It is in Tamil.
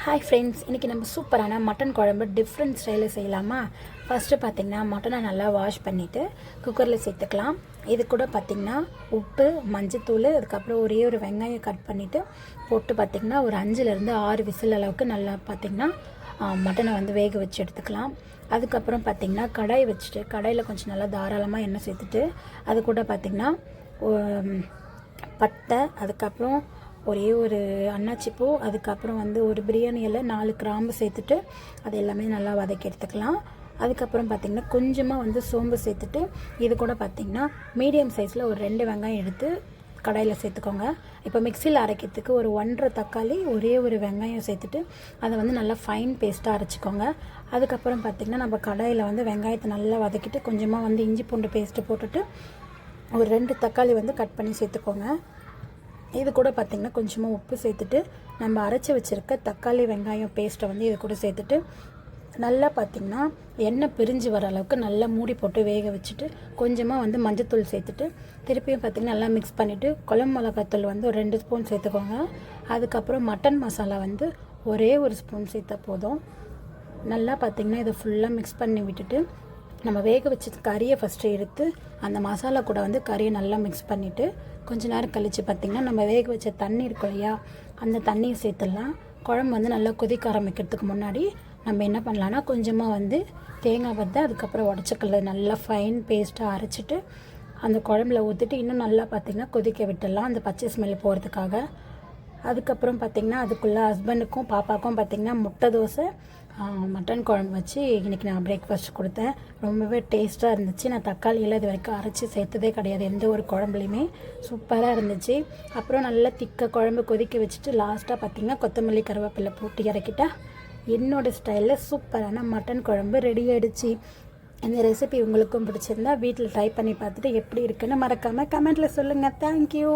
ஹாய் ஃப்ரெண்ட்ஸ், இன்றைக்கி நம்ம சூப்பரான மட்டன் குழம்பு டிஃப்ரெண்ட் ஸ்டைலில் செய்யலாமா? ஃபஸ்ட்டு பார்த்திங்கன்னா மட்டனை நல்லா வாஷ் பண்ணிவிட்டு குக்கரில் சேர்த்துக்கலாம். இது கூட பார்த்திங்கன்னா உப்பு, மஞ்சத்தூள், அதுக்கப்புறம் ஒரே ஒரு வெங்காயம் கட் பண்ணிவிட்டு போட்டு பார்த்திங்கன்னா ஒரு 5லேருந்து 6 விசில் அளவுக்கு நல்லா பார்த்திங்கன்னா மட்டனை வந்து வேக வச்சு எடுத்துக்கலாம். அதுக்கப்புறம் பார்த்திங்கன்னா கடாய் வச்சுட்டு கடாயில் கொஞ்சம் நல்லா தாராளமாக எண்ணெய் சேர்த்துட்டு அது கூட பார்த்திங்கன்னா பட்டை, அதுக்கப்புறம் ஒரே ஒரு அன்னாச்சிப்பூ, அதுக்கப்புறம் வந்து ஒரு பிரியாணி இலை, 4 கிராம்பு சேர்த்துட்டு அது எல்லாமே நல்லா வதக்கி எடுத்துக்கலாம். அதுக்கப்புறம் பார்த்திங்கன்னா கொஞ்சமாக வந்து சோம்பு சேர்த்துட்டு இது கூட பார்த்திங்கன்னா மீடியம் சைஸில் ஒரு 2 வெங்காயம் எடுத்து கடாயில் சேர்த்துக்கோங்க. இப்போ மிக்சியில் அரைக்கிறதுக்கு ஒரு 1.5 தக்காளி, ஒரே ஒரு வெங்காயம் சேர்த்துட்டு அதை வந்து நல்லா ஃபைன் பேஸ்ட்டாக அரைச்சிக்கோங்க. அதுக்கப்புறம் பார்த்திங்கன்னா நம்ம கடாயில் வந்து வெங்காயத்தை நல்லா வதக்கிட்டு கொஞ்சமாக வந்து இஞ்சி பூண்டு பேஸ்ட்டு போட்டுட்டு ஒரு 2 தக்காளி வந்து கட் பண்ணி சேர்த்துக்கோங்க. இது கூட பார்த்திங்கன்னா கொஞ்சமாக உப்பு சேர்த்துட்டு நம்ம அரைச்சி வச்சுருக்க தக்காளி வெங்காயம் பேஸ்ட்டை வந்து இது கூட சேர்த்துட்டு நல்லா பார்த்திங்கன்னா எண்ணெய் பிரிஞ்சு வர அளவுக்கு நல்லா மூடி போட்டு வேக வச்சுட்டு கொஞ்சமாக வந்து மஞ்சத்தூள் சேர்த்துட்டு திருப்பியும் பார்த்திங்கன்னா நல்லா மிக்ஸ் பண்ணிவிட்டு குழம்பு மிளகாத்தூள் வந்து ஒரு 2 ஸ்பூன் சேர்த்துக்கோங்க. அதுக்கப்புறம் மட்டன் மசாலா வந்து ஒரே ஒரு ஸ்பூன் சேர்த்தா போதும். நல்லா பார்த்திங்கன்னா இதை ஃபுல்லாக மிக்ஸ் பண்ணி விட்டுட்டு நம்ம வேக வச்ச கறியை ஃபஸ்ட்டு எடுத்து அந்த மசாலா கூட வந்து கறியை நல்லா மிக்ஸ் பண்ணிவிட்டு கொஞ்ச நேரம் கழித்து பார்த்திங்கன்னா நம்ம வேக வச்ச தண்ணி இருக்கும் இல்லையா, அந்த தண்ணியை சேர்த்துடலாம். குழம்பு வந்து நல்லா கொதிக்க ஆரம்பிக்கிறதுக்கு முன்னாடி நம்ம என்ன பண்ணலான்னா கொஞ்சமாக வந்து தேங்காய் பத்தை, அதுக்கப்புறம் உடச்சக்கல்ல நல்லா ஃபைன் பேஸ்ட்டாக அரைச்சிட்டு அந்த குழம்புல ஊற்றிட்டு இன்னும் நல்லா பார்த்திங்கன்னா கொதிக்க விட்டுடலாம் அந்த பச்சை ஸ்மெல் போகிறதுக்காக. அதுக்கப்புறம் பார்த்திங்கன்னா அதுக்குள்ளே ஹஸ்பண்டுக்கும் பாப்பாவுக்கும் பார்த்திங்கன்னா முட்டை தோசை மட்டன் குழம்பு வச்சு இன்றைக்கி நான் பிரேக்ஃபாஸ்ட் கொடுத்தேன். ரொம்பவே டேஸ்ட்டாக இருந்துச்சு. நான் தக்காளியெல்லாம் இது வரைக்கும் அரைச்சி சேர்த்ததே கிடையாது எந்த ஒரு குழம்புலையுமே. சூப்பராக இருந்துச்சு. அப்புறம் நல்லா திக்க குழம்பு கொதிக்க வச்சுட்டு லாஸ்ட்டாக பார்த்திங்கன்னா கொத்தமல்லி கருவேப்பிலை போட்டு இறக்கிட்டா என்னோடய ஸ்டைலில் சூப்பரான மட்டன் குழம்பு ரெடி ஆகிடுச்சு. இந்த ரெசிபி உங்களுக்கும் பிடிச்சிருந்தா வீட்டில் ட்ரை பண்ணி பார்த்துட்டு எப்படி இருக்குன்னு மறக்காமல் கமெண்ட்டில் சொல்லுங்கள். தேங்க்யூ.